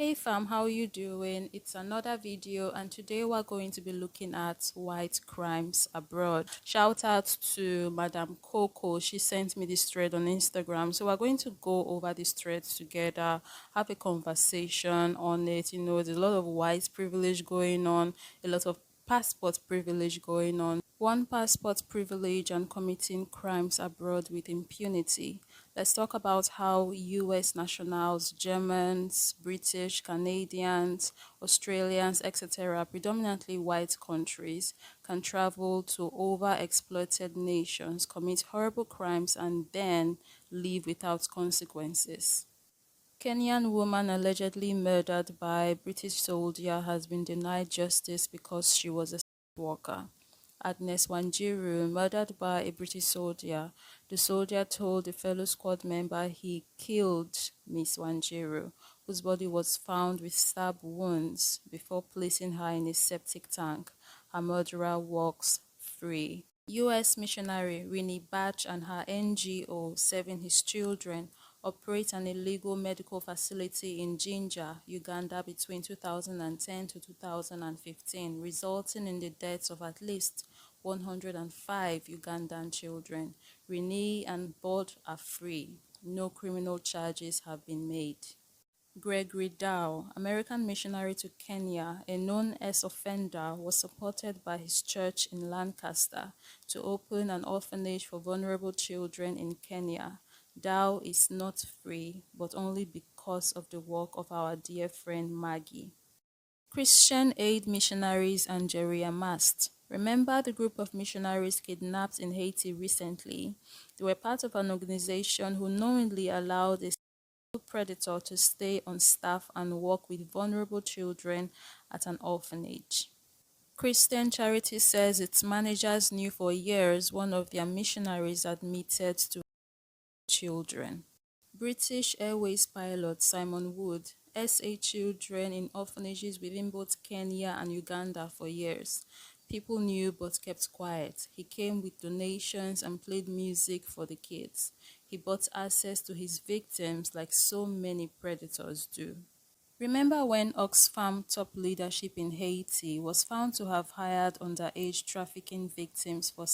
Hey fam, how you doing? It's another video and today we're going to be looking at white crimes abroad. Shout out to Madam Coco. She sent me this thread on Instagram. So we're going to go over this thread together, have a conversation on it. You know, there's a lot of white privilege going on, a lot of passport privilege going on. One passport privilege and committing crimes abroad with impunity. Let's talk about how US nationals, Germans, British, Canadians, Australians, etc., predominantly white countries, can travel to overexploited nations, commit horrible crimes, and then leave without consequences. Kenyan woman allegedly murdered by British soldier has been denied justice because she was a sex worker. Agnes Wanjiru, murdered by a British soldier. The soldier told a fellow squad member he killed Miss Wanjiru, whose body was found with stab wounds before placing her in a septic tank. Her murderer walks free. U.S. missionary Winnie Batch and her NGO serving his children operate an illegal medical facility in Jinja, Uganda between 2010 to 2015, resulting in the deaths of at least 105 Ugandan children. Renee and Bod are free. No criminal charges have been made. Gregory Dow, American missionary to Kenya, a known ex-offender, was supported by his church in Lancaster to open an orphanage for vulnerable children in Kenya. Dow is not free, but only because of the work of our dear friend Maggie. Christian Aid Missionaries and Jerry Mast. Remember the group of missionaries kidnapped in Haiti recently? They were part of an organization who knowingly allowed a predator to stay on staff and work with vulnerable children at an orphanage. Christian Charity says its managers knew for years one of their missionaries admitted to children. British Airways pilot Simon Wood SA children in orphanages within both Kenya and Uganda for years. People knew but kept quiet. He came with donations and played music for the kids. He bought access to his victims like so many predators do. Remember when Oxfam top leadership in Haiti was found to have hired underage trafficking victims for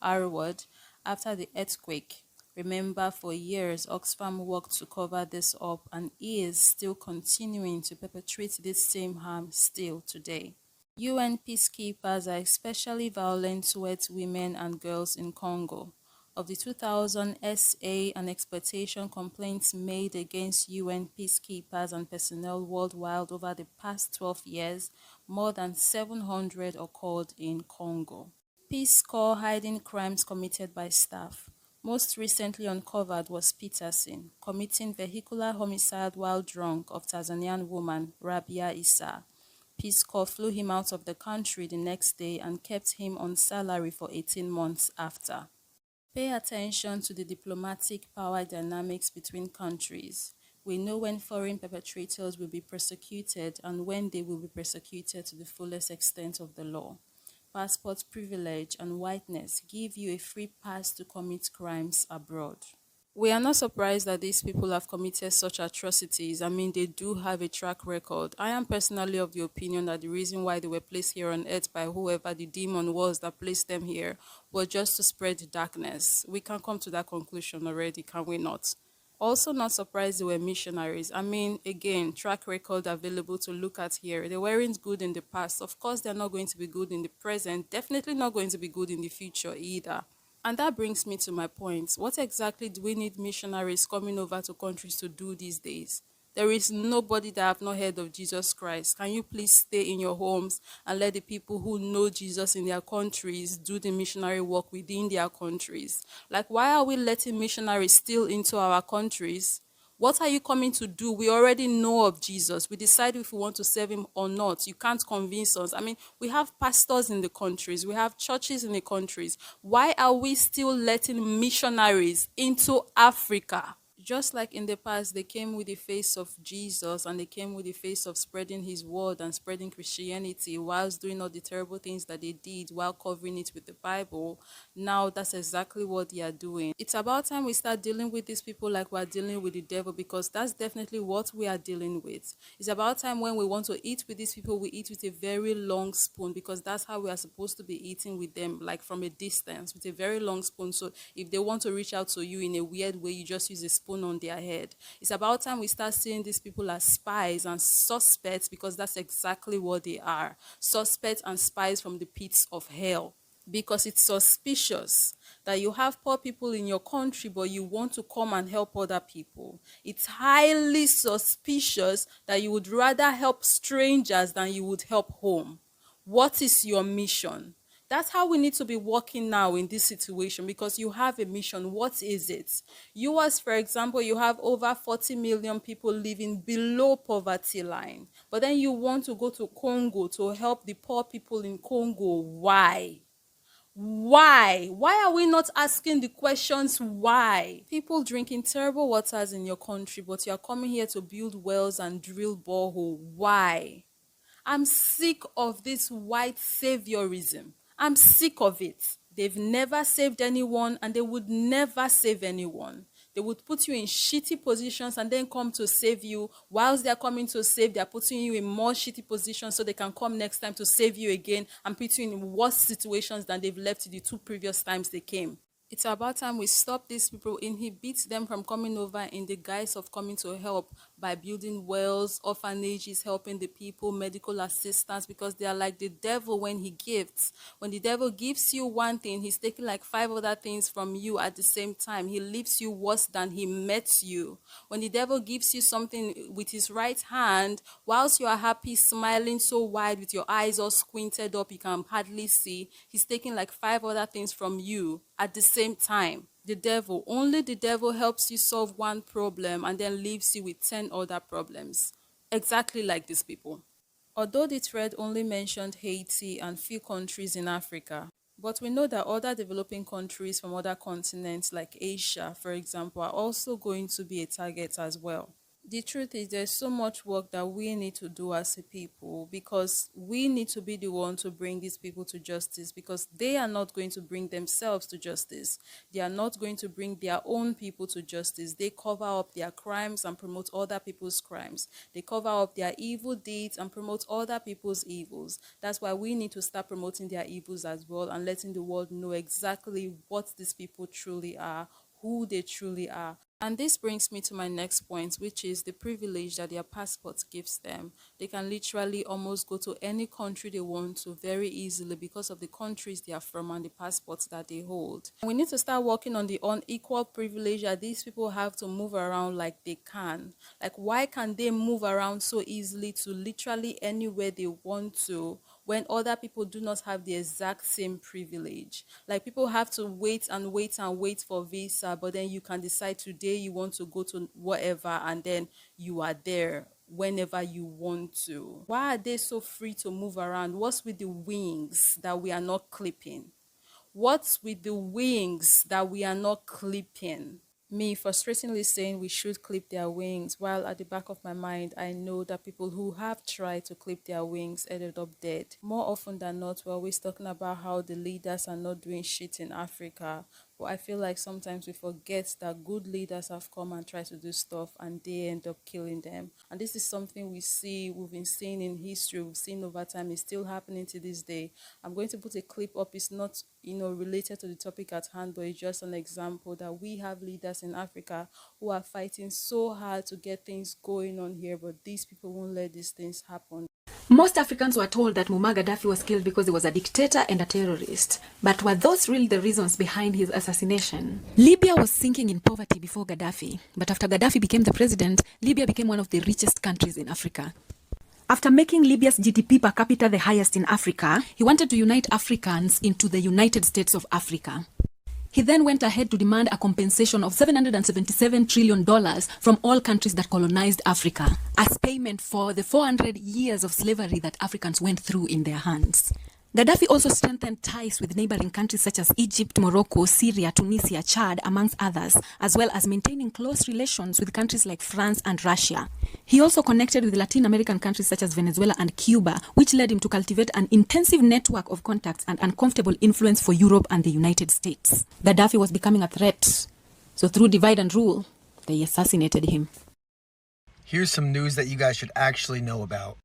Arwood after the earthquake? Remember, for years, Oxfam worked to cover this up and is still continuing to perpetrate this same harm still today. UN peacekeepers are especially violent towards women and girls in Congo. Of the 2,000 SA and exploitation complaints made against UN peacekeepers and personnel worldwide over the past 12 years, more than 700 occurred in Congo. Peace Corps hiding crimes committed by staff. Most recently uncovered was Peterson, committing vehicular homicide while drunk of Tanzanian woman Rabia Issa. Peace Corps flew him out of the country the next day and kept him on salary for 18 months after. Pay attention to the diplomatic power dynamics between countries. We know when foreign perpetrators will be prosecuted and when they will be prosecuted to the fullest extent of the law. Passport privilege and whiteness give you a free pass to commit crimes abroad. We are not surprised that these people have committed such atrocities. I mean, they do have a track record. I am personally of the opinion that the reason why they were placed here on earth by whoever the demon was that placed them here was just to spread darkness. We can come to that conclusion already, can we not? Also not surprised they were missionaries. I mean, again, track record available to look at here. They weren't good in the past. Of course, they're not going to be good in the present. Definitely not going to be good in the future either. And that brings me to my point. What exactly do we need missionaries coming over to countries to do these days? There is nobody that have not heard of Jesus Christ. Can you please stay in your homes and let the people who know Jesus in their countries do the missionary work within their countries? Like, why are we letting missionaries still into our countries? What are you coming to do? We already know of Jesus. We decide if we want to serve him or not. You can't convince us. I mean, we have pastors in the countries. We have churches in the countries. Why are we still letting missionaries into Africa? Just like in the past, they came with the face of Jesus and they came with the face of spreading his word and spreading Christianity whilst doing all the terrible things that they did while covering it with the Bible. Now that's exactly what they are doing. It's about time we start dealing with these people like we're dealing with the devil, because that's definitely what we are dealing with. It's about time when we want to eat with these people, we eat with a very long spoon, because that's how we are supposed to be eating with them, like from a distance with a very long spoon. So if they want to reach out to you in a weird way, you just use a spoon on their head. It's about time we start seeing these people as spies and suspects, because that's exactly what they are. Suspects and spies from the pits of hell. Because it's suspicious that you have poor people in your country, but you want to come and help other people. It's highly suspicious that you would rather help strangers than you would help home. What is your mission? That's how we need to be working now in this situation, because you have a mission. What is it? US, for example, you have over 40 million people living below poverty line. But then you want to go to Congo to help the poor people in Congo. Why? Why? Why are we not asking the questions why? People drinking terrible waters in your country, but you are coming here to build wells and drill borehole. Why? I'm sick of this white saviorism. I'm sick of it. They've never saved anyone and they would never save anyone. They would put you in shitty positions and then come to save you. Whilst they're coming to save, they're putting you in more shitty positions so they can come next time to save you again and put you in worse situations than they've left you the 2 previous times they came. It's about time we stop these people, inhibit them from coming over in the guise of coming to help by building wells, orphanages, helping the people, medical assistance, because they are like the devil when he gives. When the devil gives you one thing, he's taking like 5 other things from you at the same time. He leaves you worse than he met you. When the devil gives you something with his right hand, whilst you are happy, smiling so wide with your eyes all squinted up, you can hardly see, he's taking like 5 other things from you at the same time. Only the devil helps you solve one problem and then leaves you with 10 other problems. Exactly like these people. Although the thread only mentioned Haiti and few countries in Africa, but we know that other developing countries from other continents like Asia, for example, are also going to be a target as well. The truth is there's so much work that we need to do as a people, because we need to be the one to bring these people to justice, because they are not going to bring themselves to justice. They are not going to bring their own people to justice. They cover up their crimes and promote other people's crimes. They cover up their evil deeds and promote other people's evils. That's why we need to start promoting their evils as well and letting the world know exactly what these people truly are, who they truly are. And this brings me to my next point, which is the privilege that their passport gives them. They can literally almost go to any country they want to very easily because of the countries they are from and the passports that they hold. We need to start working on the unequal privilege that these people have to move around like they can. Like, why can they move around so easily to literally anywhere they want to, when other people do not have the exact same privilege? Like, people have to wait and wait and wait for visa, but then you can decide today you want to go to whatever and then you are there whenever you want to. Why are they so free to move around? What's with the wings that we are not clipping? What's with the wings that we are not clipping? Me frustratingly saying we should clip their wings, while at the back of my mind I know that people who have tried to clip their wings ended up dead. More often than not, we're always talking about how the leaders are not doing shit in Africa, but I feel like sometimes we forget that good leaders have come and tried to do stuff and they end up killing them. And this is something we've been seeing in history, we've seen over time, it's still happening to this day. I'm going to put a clip up. It's not related to the topic at hand, but it's just an example that we have leaders in Africa who are fighting so hard to get things going on here, but these people won't let these things happen. Most Africans were told that Muammar Gaddafi was killed because he was a dictator and a terrorist. But were those really the reasons behind his assassination? Libya was sinking in poverty before Gaddafi, but after Gaddafi became the president, Libya became one of the richest countries in Africa. After making Libya's GDP per capita the highest in Africa, he wanted to unite Africans into the United States of Africa. He then went ahead to demand a compensation of $777 trillion from all countries that colonized Africa as payment for the 400 years of slavery that Africans went through in their hands. Gaddafi also strengthened ties with neighboring countries such as Egypt, Morocco, Syria, Tunisia, Chad, amongst others, as well as maintaining close relations with countries like France and Russia. He also connected with Latin American countries such as Venezuela and Cuba, which led him to cultivate an intensive network of contacts and uncomfortable influence for Europe and the United States. Gaddafi was becoming a threat, so through divide and rule, they assassinated him. Here's some news that you guys should actually know about,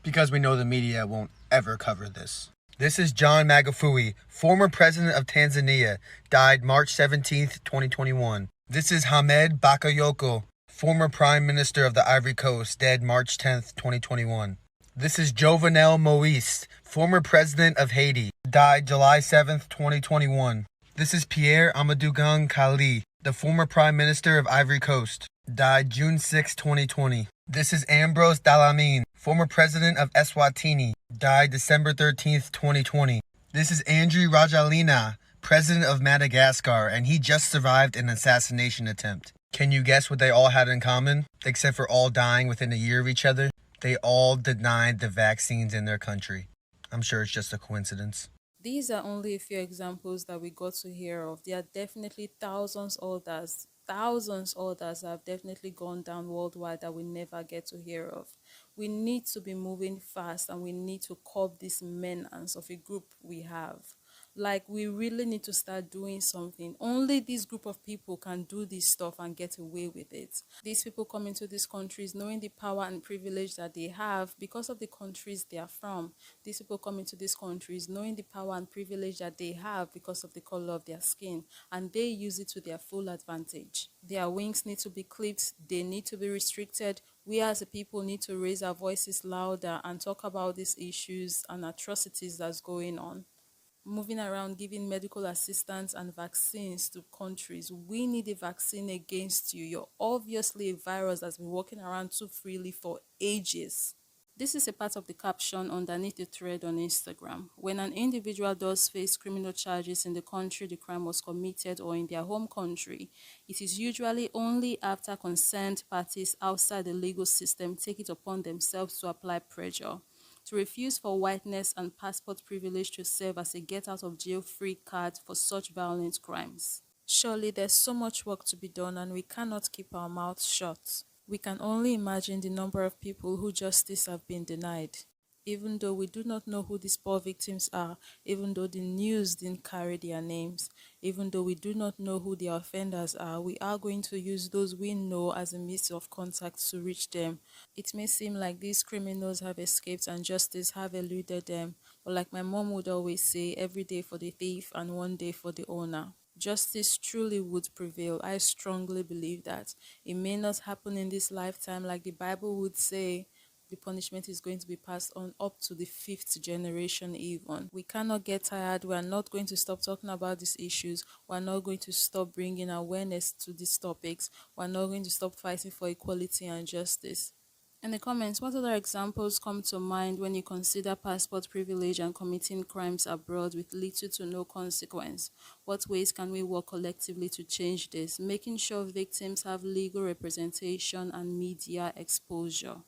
because we know the media won't ever cover this. This is John Magufuli, former president of Tanzania, died March 17th, 2021. This is Hamed Bakayoko, former prime minister of the Ivory Coast, dead March 10th, 2021. This is Jovenel Moise, former president of Haiti, died July 7th, 2021. This is Pierre Amadou Kali, the former prime minister of Ivory Coast, died June 6, 2020. This is Ambrose Dlamini, former president of Eswatini, died December 13th, 2020. This is Andry Rajoelina, president of Madagascar, and he just survived an assassination attempt. Can you guess what they all had in common, except for all dying within a year of each other? They all denied the vaccines in their country. I'm sure it's just a coincidence. These are only a few examples that we got to hear of. There are definitely thousands others that have definitely gone down worldwide that we never get to hear of. We need to be moving fast and we need to curb this menace of a group we have. Like, we really need to start doing something. Only this group of people can do this stuff and get away with it. These people come into these countries knowing the power and privilege that they have because of the countries they are from. These people come into these countries knowing the power and privilege that they have because of the color of their skin, and they use it to their full advantage. Their wings need to be clipped, they need to be restricted. We as a people need to raise our voices louder and talk about these issues and atrocities that's going on. Moving around giving medical assistance and vaccines to countries. We need a vaccine against you. You're obviously a virus that's been walking around too freely for ages. This is a part of the caption underneath the thread on Instagram. When an individual does face criminal charges in the country the crime was committed or in their home country, it is usually only after concerned parties outside the legal system take it upon themselves to apply pressure, to refuse for whiteness and passport privilege to serve as a get-out-of-jail-free card for such violent crimes. Surely there's so much work to be done and we cannot keep our mouths shut. We can only imagine the number of people who justice have been denied. Even though we do not know who these poor victims are, even though the news didn't carry their names, even though we do not know who the offenders are, we are going to use those we know as a means of contact to reach them. It may seem like these criminals have escaped and justice have eluded them, but like my mom would always say, every day for the thief and one day for the owner. Justice truly would prevail. I strongly believe that. It may not happen in this lifetime, like the Bible would say. The punishment is going to be passed on up to the fifth generation even. We cannot get tired. We are not going to stop talking about these issues. We are not going to stop bringing awareness to these topics. We are not going to stop fighting for equality and justice. In the comments, what other examples come to mind when you consider passport privilege and committing crimes abroad with little to no consequence? What ways can we work collectively to change this, making sure victims have legal representation and media exposure?